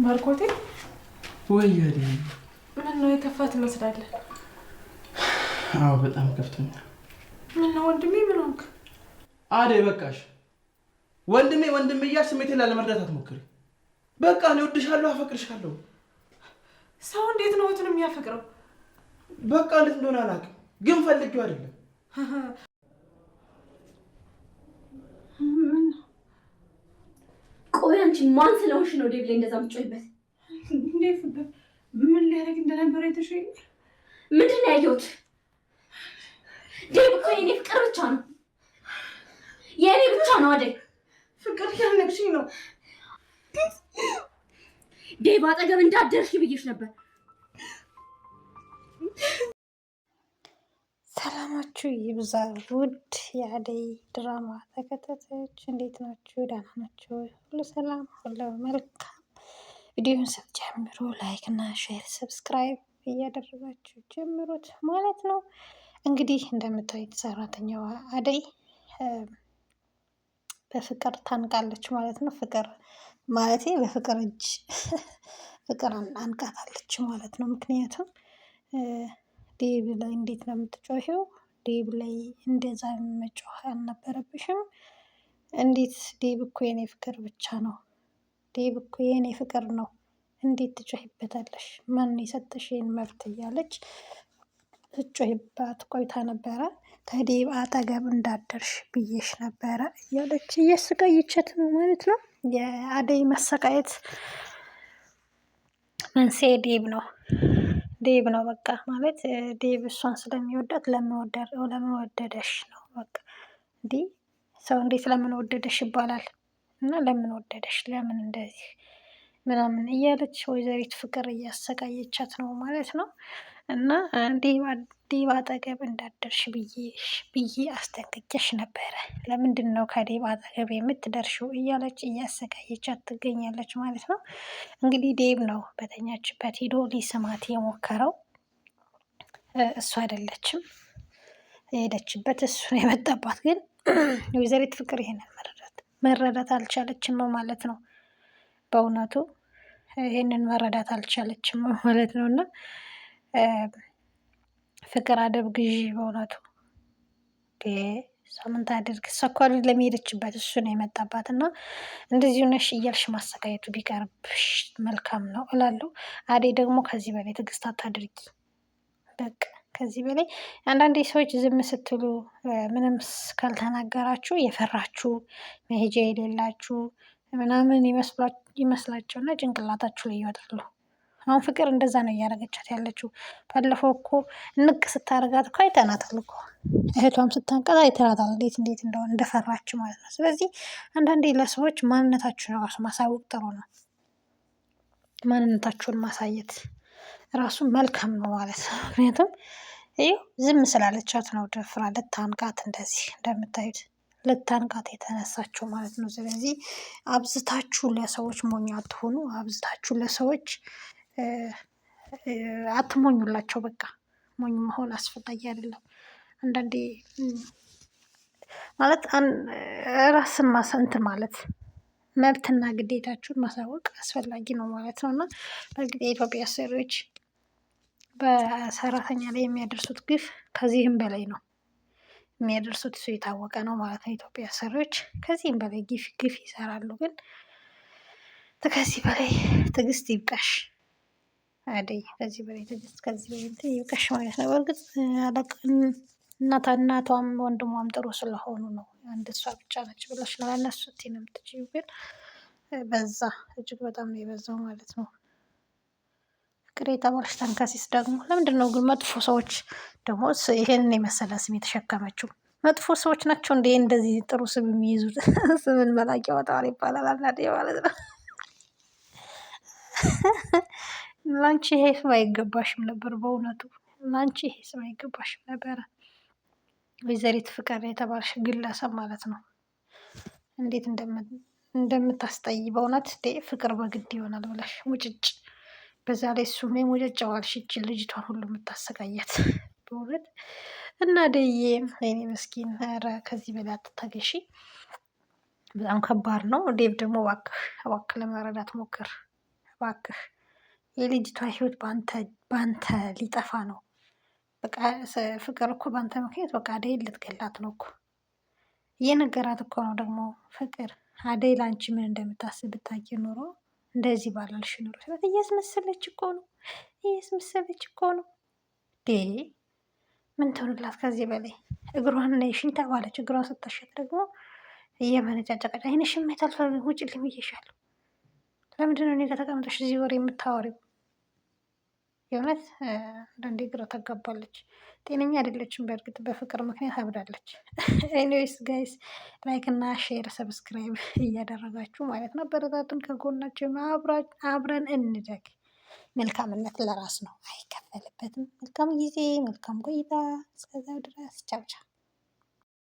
ማርኮቴ ወይ ያዲ ምን ነው የከፋት ትመስላለህ? አዎ በጣም ከፍቶኛል። ምን ነው ወንድሜ ምን ሆንክ? አደይ በቃሽ። ወንድሜ እያልሽ ስሜቴን ላለመርዳት አትሞክሪ። በቃ እኔ እወድሻለሁ፣ አፈቅርሻለሁ። ሰው እንዴት ነው እህቱን የሚያፈቅረው? በቃ እንዴት እንደሆነ አላውቅም፣ ግን ፈልጌው አይደለም። ቆይ አንቺ ማን ስለሆንሽ ነው ዴቭ ላይ እንደዛ የምትጮይበት? ዴቭ ምን ሊያደርግ እንደነበረ አይተሽኝ? ምንድን ነው ያየሁት? ዴቭ እኮ የኔ ፍቅር ብቻ ነው፣ የኔ ብቻ ነው። አደይ ፍቅር ያለብሽኝ ነው። ዴቭ አጠገብ እንዳትደርሺ ብዬሽ ነበር። ሰላማችሁ ይብዛ ውድ የአደይ ድራማ ተከታታዮች፣ እንዴት ናችሁ? ደህና ናችሁ? ሁሉ ሰላም፣ ሁሉ መልካም። ቪዲዮውን ስትጀምሩ ላይክ እና ሼር፣ ሰብስክራይብ እያደረጋችሁ ጀምሩት ማለት ነው። እንግዲህ እንደምታዩት ሰራተኛዋ አደይ በፍቅር ታንቃለች ማለት ነው። ፍቅር ማለቴ በፍቅር እጅ ፍቅር አንቃታለች ማለት ነው። ምክንያቱም ዴቭ ላይ እንዴት ነው የምትጮሂው? ዴቭ ላይ እንደዛ መጮህ አልነበረብሽም። እንዴት ዴቭ እኮ የኔ ፍቅር ብቻ ነው፣ ዴቭ እኮ የኔ ፍቅር ነው፣ እንዴት ትጮሂበታለሽ? ማን የሰጠሽ ይህን መብት? እያለች ትጮሂባት ቆይታ ነበረ። ከዴቭ አጠገብ እንዳደርሽ ብዬሽ ነበረ እያለች እያሰቃየቻት ነው ማለት ነው። የአደይ መሰቃየት መንስኤ ዴቭ ነው። ዴቭ ነው በቃ ማለት ዴቭ እሷን ስለሚወዳት ለምን ወደደሽ ነው በቃ። እንዲህ ሰው እንዴት ለምን ወደደሽ ይባላል? እና ለምን ወደደሽ ለምን እንደዚህ ምናምን እያለች ወይዘሪት ፍቅር እያሰቃየቻት ነው ማለት ነው። እና ዴቭ አጠገብ እንዳደርሽ ብዬ አስጠንቅቄሽ ነበረ፣ ለምንድን ነው ከዴቭ አጠገብ የምትደርሽው? እያለች እያሰቃየቻት ትገኛለች ማለት ነው። እንግዲህ ዴቭ ነው በተኛችበት ሂዶ ሊስማት የሞከረው፣ እሱ አይደለችም የሄደችበት፣ እሱ ነው የመጣባት። ግን ወይዘሪት ፍቅር ይሄንን መረዳት አልቻለችም ማለት ነው። በእውነቱ ይሄንን መረዳት አልቻለችም ማለት ነው። እና ፍቅር አደብ ግዢ በእውነቱ ሳምንት አድርግ። እሷ እኮ አይደለም የሄደችበት፣ እሱ ነው የመጣባት። እና እንደዚሁ ነሽ እያልሽ ማሰቃየቱ ቢቀርብሽ መልካም ነው እላለሁ። አደይ ደግሞ ከዚህ በላይ ትዕግስት አታድርጊ። በቃ ከዚህ በላይ አንዳንዴ ሰዎች ዝም ስትሉ ምንም ካልተናገራችሁ የፈራችሁ መሄጃ የሌላችሁ ምናምን ይመስላቸውና ጭንቅላታችሁ ላይ ይወጣሉ። አሁን ፍቅር እንደዛ ነው እያደረገቻት ያለችው። ባለፈው እኮ ንቅ ስታደርጋት እኮ አይተናታል እኮ፣ እህቷም ስታንቀጥ አይተናታል እንዴት እንደሆነ እንደፈራች ማለት ነው። ስለዚህ አንዳንዴ ለሰዎች ማንነታችሁን ራሱ ማሳወቅ ጥሩ ነው። ማንነታችሁን ማሳየት ራሱ መልካም ነው ማለት ነው። ምክንያቱም ይኸው ዝም ስላለቻት ነው ደፍራ ልታንቃት፣ እንደዚህ እንደምታዩት ልታንቃት የተነሳችው ማለት ነው። ስለዚህ አብዝታችሁ ለሰዎች ሞኝ አትሆኑ። አብዝታችሁ ለሰዎች አትሞኙላቸው። በቃ ሞኝ መሆን አስፈላጊ አይደለም። አንዳንዴ ማለት ራስን እንትን ማለት መብትና ግዴታችሁን ማሳወቅ አስፈላጊ ነው ማለት ነው። እና በእርግጥ የኢትዮጵያ አሰሪዎች በሰራተኛ ላይ የሚያደርሱት ግፍ ከዚህም በላይ ነው የሚያደርሱት፣ እሱ የታወቀ ነው ማለት ነው። የኢትዮጵያ አሰሪዎች ከዚህም በላይ ግፍ ይሰራሉ። ግን ከዚህ በላይ ትዕግስት ይብቃሽ አደይ፣ ከዚህ በላይ ትዕግስት ከዚህ በላይ ይብቃሽ ማለት ነው። በእርግጥ እናቷም ወንድሟም ጥሩ ስለሆኑ ነው። አንድ እሷ ብቻ ነች ብለሽ ነው ያነሱ ነው የምትችይው። ግን በዛ እጅግ በጣም ነው የበዛው ማለት ነው። ፍቅር የተባለች ተንከሲስ ደግሞ ለምንድን ነው ግን መጥፎ ሰዎች ደግሞ ይሄንን የመሰለ ስም የተሸከመችው? መጥፎ ሰዎች ናቸው እንደ እንደዚህ ጥሩ ስም የሚይዙት። ስምን መላቅ ያወጣዋል ይባላል አንዳንዴ ማለት ነው። ላንቺ ይሄ ስም አይገባሽም ነበር፣ በእውነቱ ላንቺ ይሄ ስም አይገባሽም ነበረ። ወይዘሪት ፍቅር የተባልሽ ግለሰብ ማለት ነው። እንዴት እንደምታስጠይ በእውነት ፍቅር በግድ ይሆናል ብለሽ ሙጭጭ። በዛ ላይ እሱም የሙጭጭ ዋልሽ እጅ ልጅቷን ሁሉ የምታሰቃያት በእውነት። እና ደዬ ወይኔ መስኪን፣ ኧረ ከዚህ በላይ አትታገሺ። በጣም ከባድ ነው። ዴቭ ደግሞ እባክህ ለመረዳት ሞክር። እባክህ የልጅቷ ህይወት በአንተ ሊጠፋ ነው። በቃ ፍቅር እኮ በአንተ ምክንያት በቃ አደይን ልትገላት ነው እኮ እየነገራት እኮ ነው። ደግሞ ፍቅር አደይ ለአንቺ ምን እንደምታስብ ብታውቂ ኖሮ እንደዚህ ባላልሽ ኖሮ ስላት እያስመሰለች እኮ ነው እያስመሰለች እኮ ነው። ምን ትሆንላት ከዚህ በላይ እግሯን ነይሽኝ ተባለች። እግሯን ስታሸት ደግሞ እየመነጫጨቀች አይንሽን ማየት አልፈልግም ውጭልኝ ብዬሻለሁ። ለምንድነው እኔ ጋር ተቀምጠሽ እዚህ ወሬ የምታወሪው? የእውነት አንዳንዴ ግራ ታጋባለች። ጤነኛ አይደለችም። በእርግጥ በፍቅር ምክንያት አብዳለች። ኤኒዌይስ ጋይስ ላይክ እና ሼር ሰብስክራይብ እያደረጋችሁ ማለት ነው አበረታቱን። ከጎናችን አብረን እንደግ። መልካምነት ለራስ ነው፣ አይከፈልበትም። መልካም ጊዜ፣ መልካም ቆይታ። እስከዛው ድረስ ቻው ቻው።